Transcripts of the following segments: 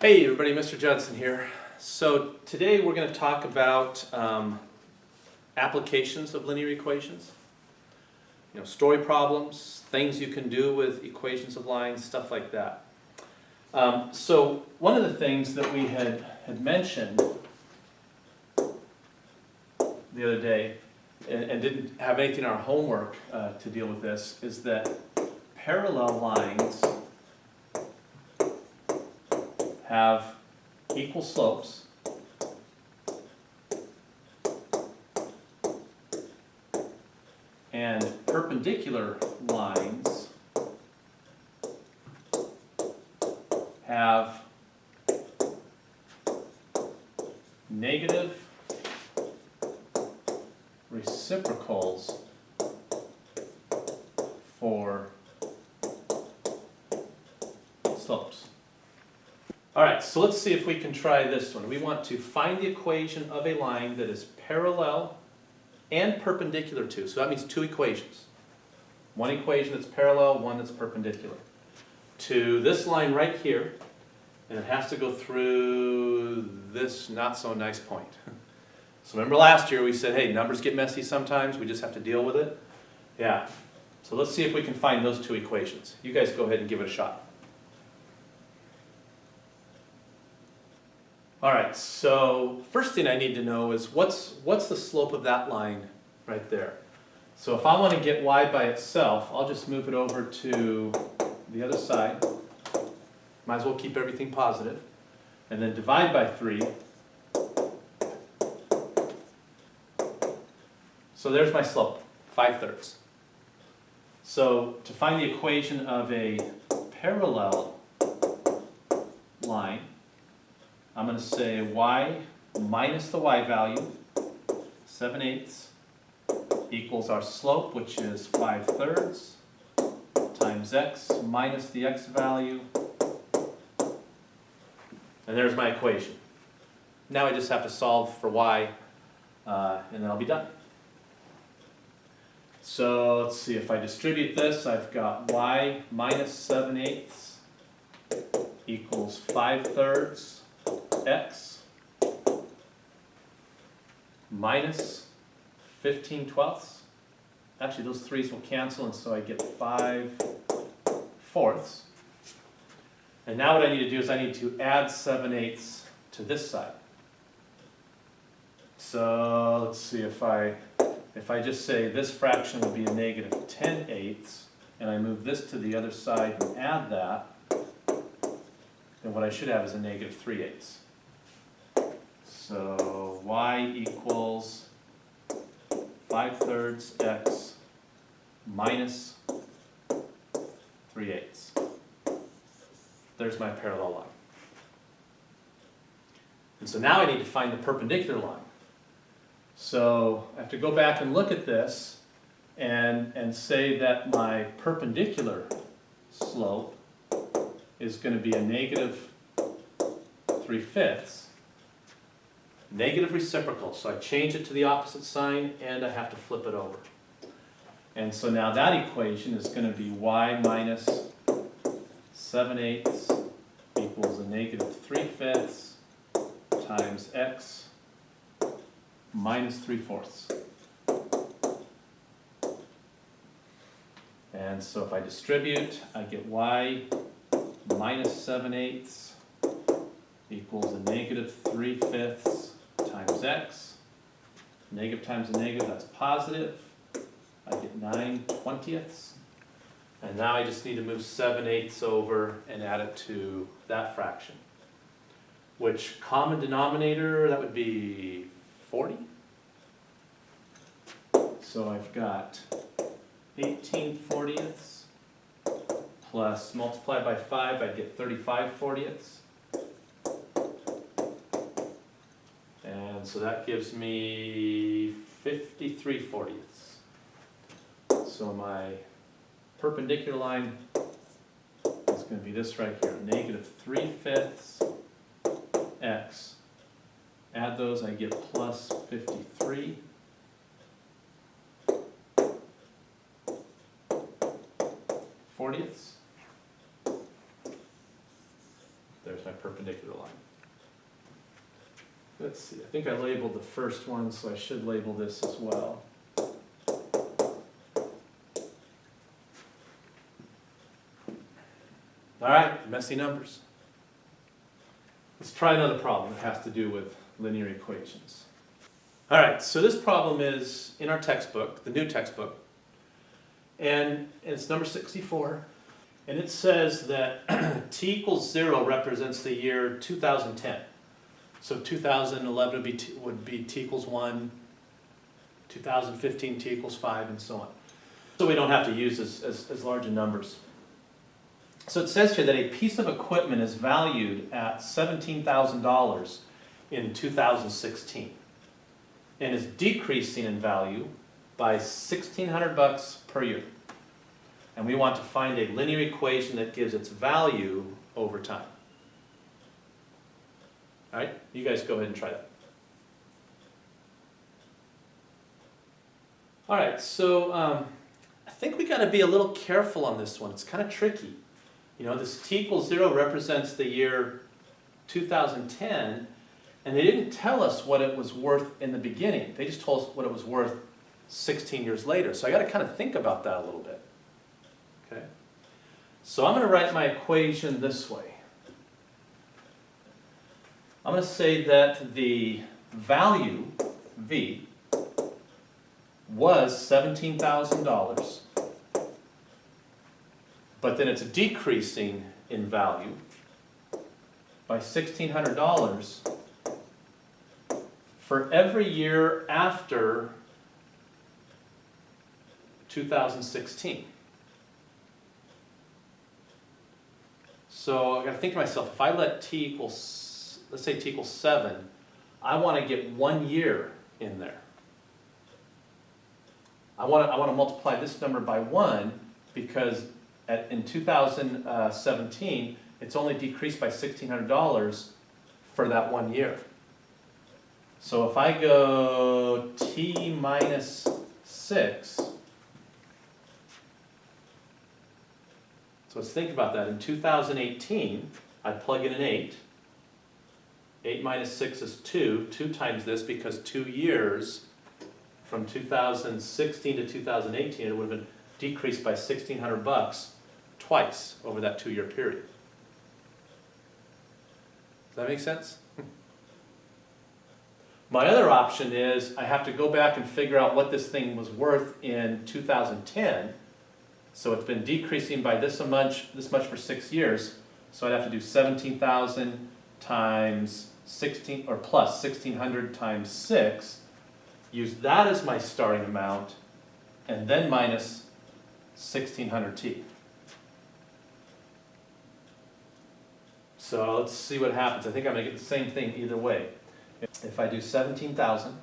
Hey everybody, Mr. Judson here. So today we're going to talk about applications of linear equations. Story problems, things you can do with equations of lines, stuff like that. So one of the things that we had mentioned the other day, and didn't have anything in our homework to deal with this, is that parallel lines have equal slopes and perpendicular lines have negative reciprocals for slopes. All right, so let's see if we can try this one. We want to find the equation of a line that is parallel and perpendicular to. So that means two equations. One equation that's parallel, one that's perpendicular. To this line right here, and it has to go through this not so nice point. So remember last year we said, hey, numbers get messy sometimes, we just have to deal with it. Yeah, so let's see if we can find those two equations. You guys go ahead and give it a shot. All right, so first thing I need to know is what's the slope of that line right there? So if I want to get y by itself, I'll just move it over to the other side. Might as well keep everything positive. And then divide by 3. So there's my slope, 5/3. So to find the equation of a parallel line, I'm going to say y minus the y value, 7/8, equals our slope, which is 5/3, times x minus the x value. And there's my equation. Now I just have to solve for y, and then I'll be done. So let's see, if I distribute this, I've got y minus 7/8 equals 5/3 x minus 15/12. Actually, those 3's will cancel, and so I get 5/4. And now what I need to do is I need to add 7/8 to this side. So let's see, if I just say this fraction would be a negative 10/8, and I move this to the other side and add that, then what I should have is a negative 3/8. So y equals 5/3 x minus 3/8. There's my parallel line. And so now I need to find the perpendicular line. So I have to go back and look at this and say that my perpendicular slope is going to be a negative 3/5. Negative reciprocal, so I change it to the opposite sign and I have to flip it over. And so now that equation is going to be y minus 7/8 equals a negative 3/5 times x minus 3/4. And so if I distribute, I get y minus 7/8 equals a negative 3/5 times x. Negative times a negative, that's positive. I get 9/20. And now I just need to move 7/8 over and add it to that fraction. Which common denominator, that would be 40. So I've got 18/40 plus multiply by 5, I get 35/40. And so that gives me 53/40. So my perpendicular line is going to be this right here, negative 3/5 x. Add those, I get plus 53. 40ths. There's my perpendicular line. Let's see, I think I labeled the first one, so I should label this as well. All right, messy numbers. Let's try another problem that has to do with linear equations. All right, so this problem is in our textbook, the new textbook, and it's number 64, and it says that t equals 0 represents the year 2010. So 2011 would be t equals 1, 2015 t equals 5, and so on. So we don't have to use as large a numbers. So it says here that a piece of equipment is valued at $17,000 in 2016 and is decreasing in value by $1,600 per year. And we want to find a linear equation that gives its value over time. All right, you guys go ahead and try that. All right, so I think we got to be a little careful on this one. It's kind of tricky. You know, this t equals 0 represents the year 2010, and they didn't tell us what it was worth in the beginning. They just told us what it was worth 16 years later. So I got to kind of think about that a little bit. Okay? So I'm going to write my equation this way. I'm going to say that the value, V, was $17,000. But then it's decreasing in value by $1,600 for every year after 2016. So I got to think to myself, if I let t equals, let's say t equals 7, I want to get 1 year in there. I want to multiply this number by 1 because in 2017, it's only decreased by $1,600 for that 1 year. So if I go t minus 6, so let's think about that. In 2018, I'd plug in an 8. 8 minus 6 is 2. 2 times this because 2 years from 2016 to 2018, it would have been decreased by $1,600 twice over that 2-year period. Does that make sense? My other option is I have to go back and figure out what this thing was worth in 2010. So it's been decreasing by this much for 6 years. So I'd have to do 17,000 times 16 or plus 1,600 times 6. Use that as my starting amount, and then minus 1,600t. So let's see what happens. I think I'm going to get the same thing either way. If I do 17,000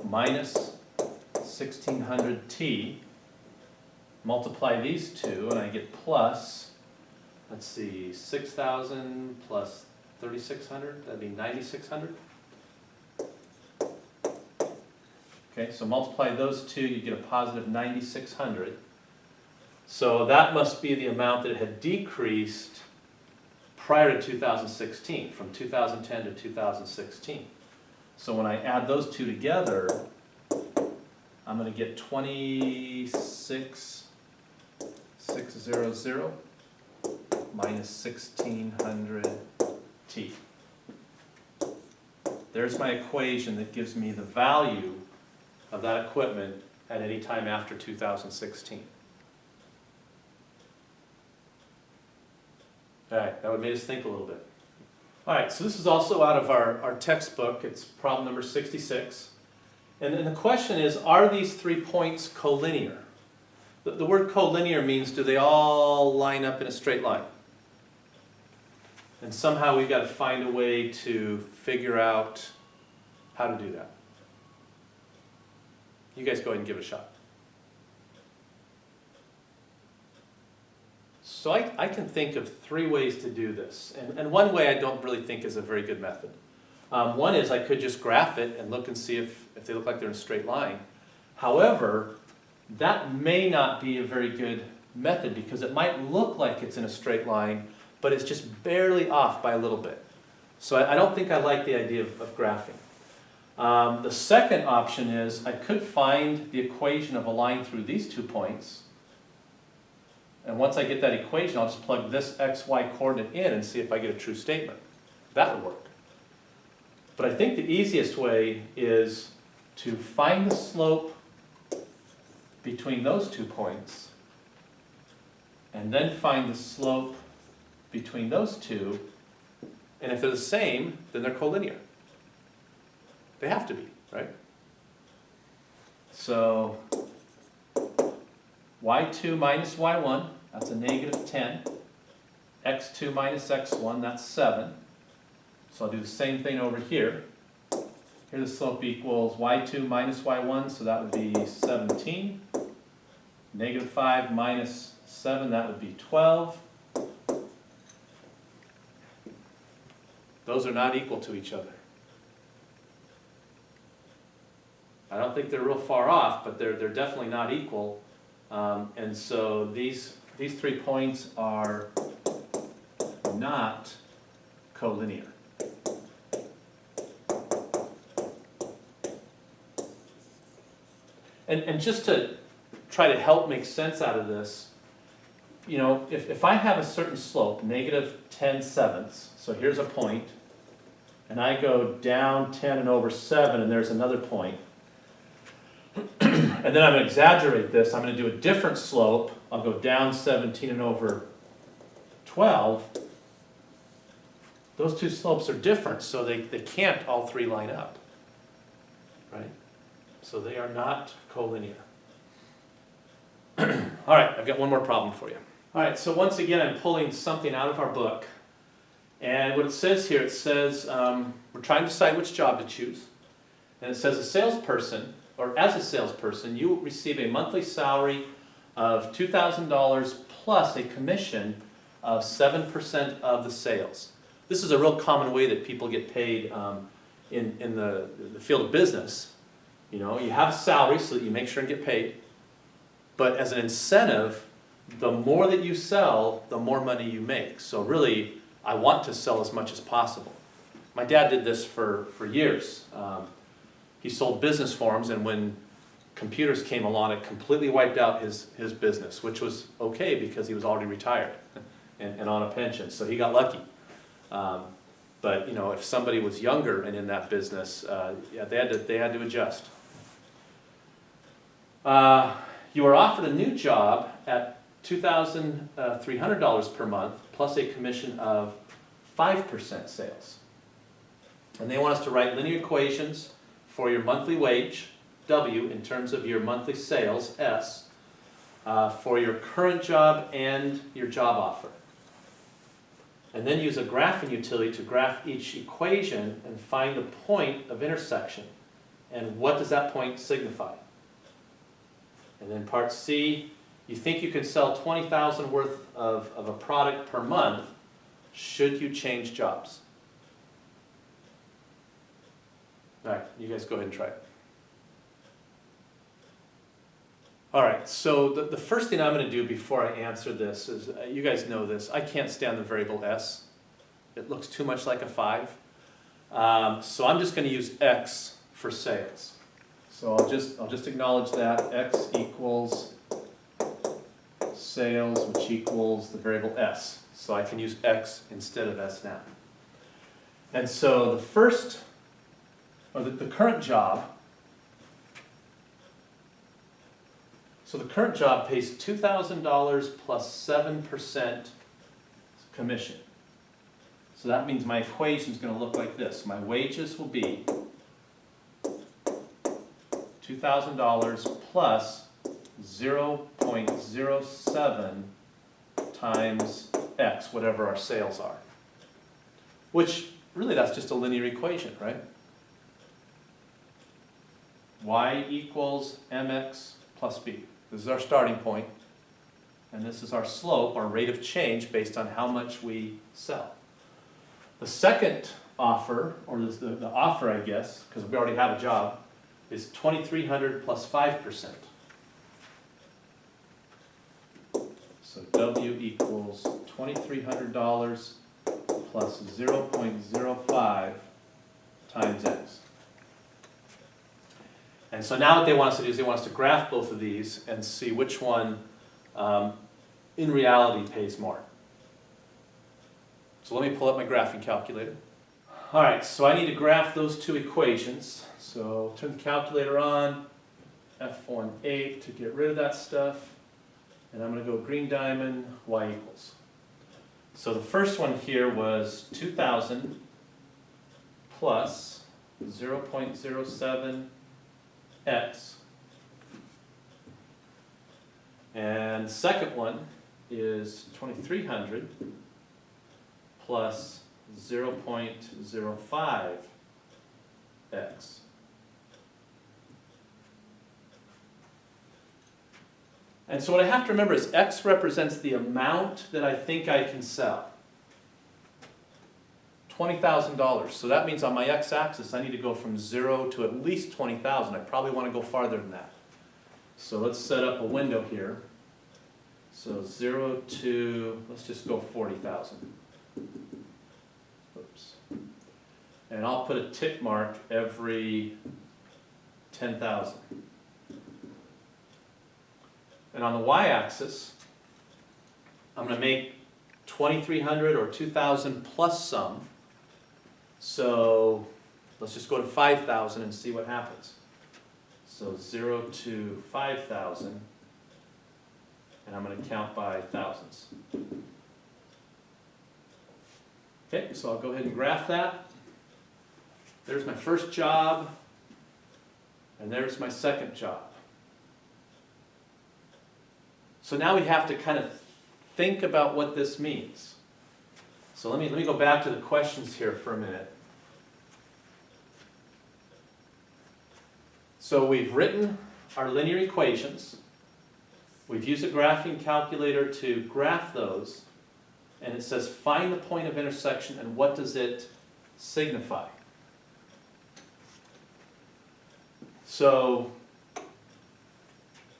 minus 1,600t, multiply these two, and I get plus, let's see, 6,000 plus 3,600, that'd be 9,600. Okay, so multiply those two, you get a positive 9,600. So that must be the amount that it had decreased prior to 2016, from 2010 to 2016. So when I add those two together, I'm going to get 26,600 minus 1,600t. There's my equation that gives me the value of that equipment at any time after 2016. All right, that would make us think a little bit. All right, so this is also out of our textbook. It's problem number 66. And the question is, are these 3 points collinear? The word collinear means, do they all line up in a straight line? And somehow we've got to find a way to figure out how to do that. You guys go ahead and give it a shot. So I can think of 3 ways to do this. And one way I don't really think is a very good method. One is I could just graph it and look and see if they look like they're in a straight line. However, that may not be a very good method because it might look like it's in a straight line, but it's just barely off by a little bit. So I don't think I like the idea of graphing. The second option is I could find the equation of a line through these 2 points. And once I get that equation, I'll just plug this xy coordinate in and see if I get a true statement. That would work. But I think the easiest way is to find the slope between those 2 points, and then find the slope between those two, and if they're the same, then they're collinear. They have to be, right? So y2 minus y1, that's a negative 10. x2 minus x1, that's 7. So I'll do the same thing over here. Here the slope equals y2 minus y1, so that would be 17. Negative 5 minus 7, that would be 12. Those are not equal to each other. I don't think they're real far off, but they're definitely not equal. And so these 3 points are not collinear. And just to try to help make sense out of this, you know, if I have a certain slope, negative 10 sevenths, so here's a point, and I go down 10 and over 7, and there's another point, and then I'm going to exaggerate this, I'm going to do a different slope, I'll go down 17 and over 12, those two slopes are different, so they can't all three line up, right? So they are not collinear. All right, I've got one more problem for you. All right, so once again, I'm pulling something out of our book. And what it says here, it says, we're trying to decide which job to choose. And it says a salesperson, or as a salesperson, you will receive a monthly salary of $2,000 plus a commission of 7% of the sales. This is a real common way that people get paid in the field of business. You know, you have a salary so that you make sure and get paid. But as an incentive, the more that you sell, the more money you make. So really, I want to sell as much as possible. My dad did this for years. He sold business forms, and when computers came along, it completely wiped out his business, which was okay because he was already retired and on a pension, so he got lucky. But you know, if somebody was younger and in that business, yeah, they had to adjust. You are offered a new job at $2,300 per month plus a commission of 5% sales. And they want us to write linear equations for your monthly wage, W, in terms of your monthly sales, S, for your current job and your job offer. And then use a graphing utility to graph each equation and find the point of intersection. And what does that point signify? And then part C, you think you can sell $20,000 worth of a product per month. Should you change jobs? All right, you guys go ahead and try it. All right, so the first thing I'm going to do before I answer this is, you guys know this, I can't stand the variable s. It looks too much like a 5. So I'm just going to use x for sales. So I'll just acknowledge that x equals sales, which equals the variable s. So I can use x instead of s now. And so the first, or the current job, so the current job pays $2,000 plus 7% commission. So that means my equation is going to look like this. My wages will be $2,000 plus 0.07 times x, whatever our sales are. Which, really, that's just a linear equation, right? Y equals mx plus b. This is our starting point, and this is our slope, our rate of change based on how much we sell. The second offer, or the offer, I guess, because we already have a job, is $2,300 plus 5%. So W equals $2,300 plus 0.05 times x. And so now what they want us to do is they want us to graph both of these and see which one in reality pays more. So let me pull up my graphing calculator. All right, so I need to graph those two equations. So turn the calculator on, F18 to get rid of that stuff. And I'm going to go green diamond, y equals. So the first one here was 2,000 plus 0.07 x. And the second one is 2,300 plus 0.05 x. And so what I have to remember is x represents the amount that I think I can sell. $20,000. So that means on my x-axis I need to go from 0 to at least 20,000. I probably want to go farther than that. So let's set up a window here. So 0 to, let's just go 40,000. Oops. And I'll put a tick mark every 10,000. And on the y-axis, I'm going to make 2,300 or 2,000 plus some. So let's just go to 5,000 and see what happens. So 0 to 5,000, and I'm going to count by thousands. Okay, so I'll go ahead and graph that. There's my first job, and there's my second job. So now we have to kind of think about what this means. So let me go back to the questions here for a minute. So we've written our linear equations. We've used a graphing calculator to graph those. And it says find the point of intersection and what does it signify. So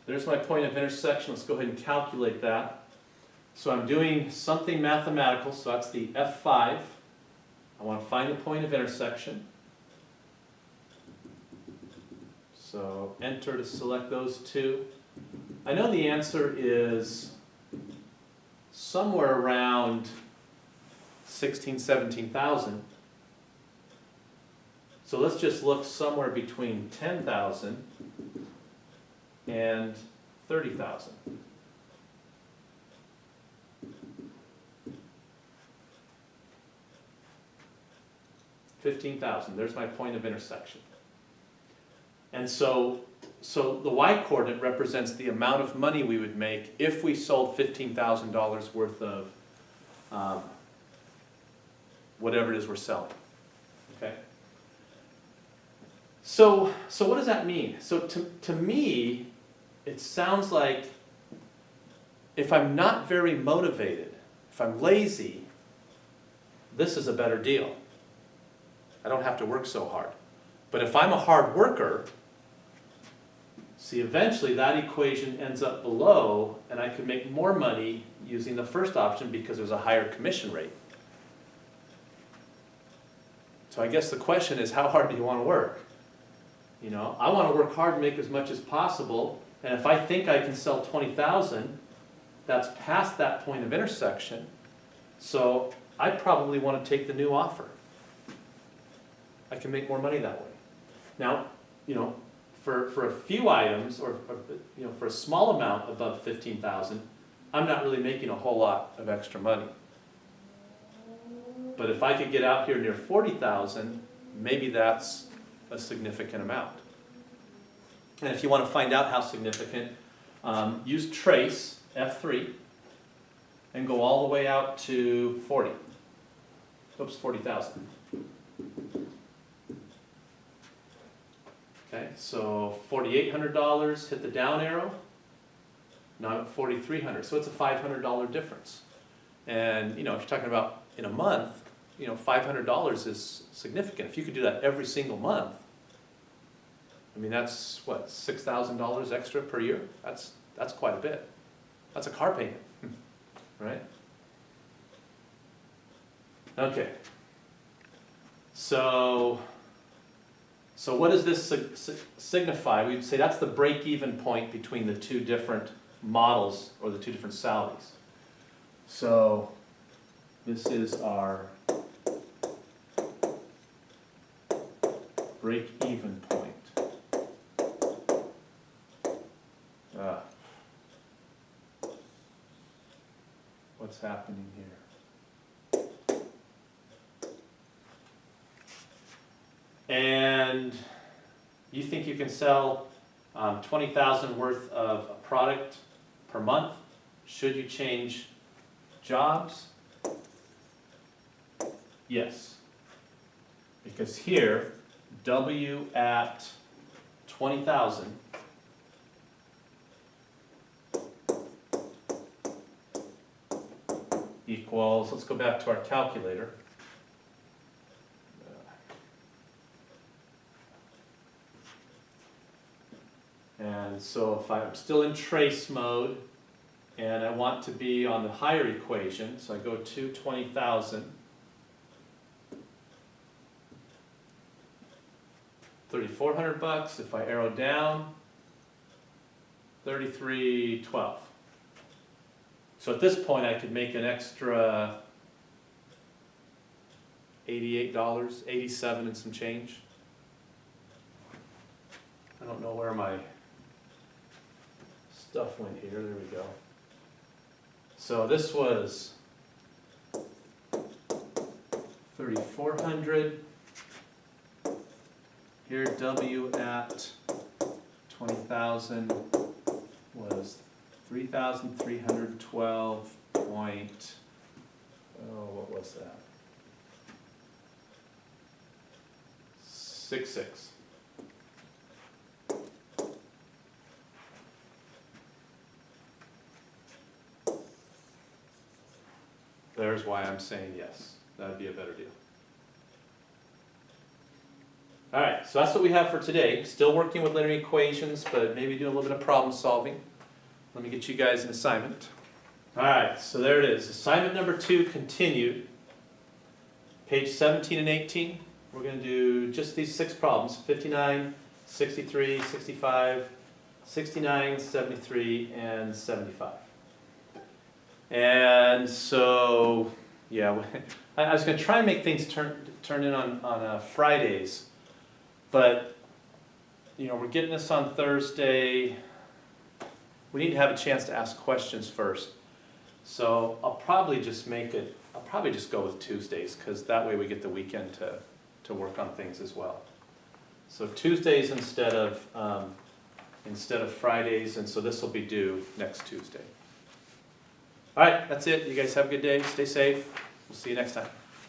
there's my point of intersection. Let's go ahead and calculate that. So I'm doing something mathematical, so that's the F5. I want to find the point of intersection. So enter to select those two. I know the answer is somewhere around 16,000, 17,000. So let's just look somewhere between 10,000 and 30,000. $15,000. There's my point of intersection. And so the y-coordinate represents the amount of money we would make if we sold $15,000 worth of whatever it is we're selling. Okay? So what does that mean? So to me, it sounds like if I'm not very motivated, if I'm lazy, this is a better deal. I don't have to work so hard. But if I'm a hard worker, see, eventually that equation ends up below, and I can make more money using the first option because there's a higher commission rate. So I guess the question is, how hard do you want to work? You know, I want to work hard and make as much as possible, and if I think I can sell 20,000, that's past that point of intersection, so I probably want to take the new offer. I can make more money that way. Now, you know, for a few items, or you know, for a small amount above 15,000, I'm not really making a whole lot of extra money. But if I could get out here near 40,000, maybe that's a significant amount. And if you want to find out how significant, use trace, F3, and go all the way out to 40. Oops, 40,000. Okay, so $4,800, hit the down arrow. Now I'm at $4,300, so it's a $500 difference. And you know, if you're talking about in a month, you know, $500 is significant. If you could do that every single month, I mean, that's what, $6,000 extra per year? That's quite a bit. That's a car payment, right? Okay. So what does this signify? We'd say that's the break-even point between the two different models or the two different salaries. So this is our break-even point. What's happening here? And you think you can sell 20,000 worth of a product per month? Should you change jobs? Yes. Because here, W at 20,000 equals, let's go back to our calculator. And so if I'm still in trace mode and I want to be on the higher equation, so I go to 20,000, 3,400 bucks. If I arrow down, 3,312. So at this point I could make an extra $88, 87 and some change. I don't know where my stuff went here. There we go. So this was 3,400. Here W at 20,000 was 3,312 point, what was that? 66. There's why I'm saying yes. That'd be a better deal. All right, so that's what we have for today. Still working with linear equations, but maybe doing a little bit of problem solving. Let me get you guys an assignment. All right, so there it is. Assignment number 2 continued. Page 17 and 18. We're going to do just these 6 problems. 59, 63, 65, 69, 73, and 75. And so, yeah, I was going to try and make things turn in on Fridays. But, you know, we're getting this on Thursday. We need to have a chance to ask questions first. So I'll probably just go with Tuesdays, because that way we get the weekend to work on things as well. So Tuesdays instead of Fridays, and so this will be due next Tuesday. All right, that's it. You guys have a good day. Stay safe. We'll see you next time.